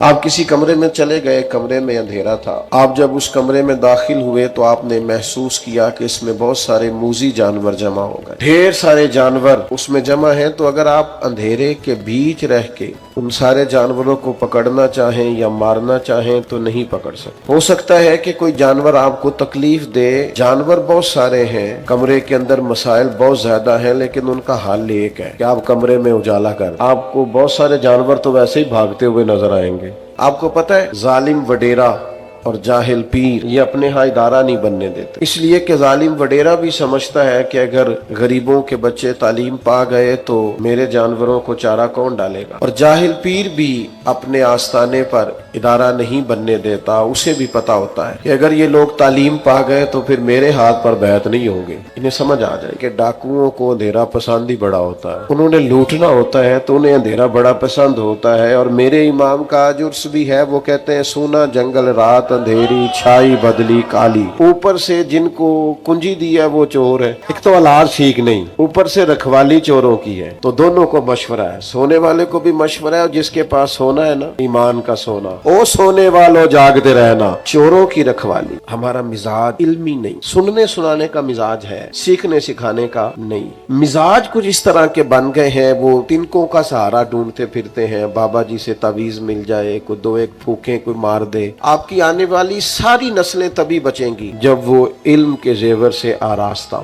آپ کسی کمرے میں چلے گئے، کمرے میں اندھیرا تھا۔ آپ جب اس کمرے میں داخل ہوئے تو آپ نے محسوس کیا کہ اس میں بہت سارے موذی جانور جمع ہو گئے، ڈھیر سارے جانور اس میں جمع ہیں۔ تو اگر آپ اندھیرے کے بیچ رہ کے ان سارے جانوروں کو پکڑنا چاہیں یا مارنا چاہیں تو نہیں پکڑ سکتے۔ ہو سکتا ہے کہ کوئی جانور آپ کو تکلیف دے۔ جانور بہت سارے ہیں، کمرے کے اندر مسائل بہت زیادہ ہیں، لیکن ان کا حل ایک ہے کہ آپ کمرے میں اجالا کر۔ آپ کو بہت سارے جانور تو ویسے ہی بھاگتے ہوئے نظر آئیں گے۔ آپ کو پتہ ہے ظالم وڈیرا اور جاہل پیر یہ اپنے ہاں ادارہ نہیں بننے دیتے، اس لیے کہ ظالم وڈیرا بھی سمجھتا ہے کہ اگر غریبوں کے بچے تعلیم پا گئے تو میرے جانوروں کو چارہ کون ڈالے گا، اور جاہل پیر بھی اپنے آستانے پر ادارہ نہیں بننے دیتا۔ اسے بھی پتا ہوتا ہے کہ اگر یہ لوگ تعلیم پا گئے تو پھر میرے ہاتھ پر بیعت نہیں ہوں گے۔ انہیں سمجھ آ جائے کہ ڈاکوؤں کو اندھیرا پسند ہی بڑا ہوتا ہے، انہوں نے لوٹنا ہوتا ہے تو انہیں اندھیرا بڑا پسند ہوتا ہے۔ اور میرے امام کا آج عرس بھی ہے، وہ کہتے ہیں سونا جنگل رات اندھیری چھائی بدلی کالی۔ اوپر سے جن کو کنجی دی ہے وہ چور ہے، ایک تو اولاد ٹھیک نہیں، اوپر سے رکھوالی چوروں کی ہے۔ تو دونوں کو مشورہ ہے، سونے والے کو بھی مشورہ ہے، اور جس کے پاس سونا ہے نا، ایمان کا سونا، او سونے والوں جاگتے رہنا، چوروں کی رکھوالی۔ ہمارا مزاج علمی نہیں، سننے سنانے کا مزاج ہے، سیکھنے سکھانے کا نہیں۔ مزاج کچھ اس طرح کے بن گئے ہیں، وہ تنکوں کا سہارا ڈھونڈتے پھرتے ہیں، بابا جی سے تعویذ مل جائے، کوئی دو ایک پھونکیں کوئی مار دے۔ آپ کی آنے والی ساری نسلیں تبھی بچیں گی جب وہ علم کے زیور سے آراستہ ہو۔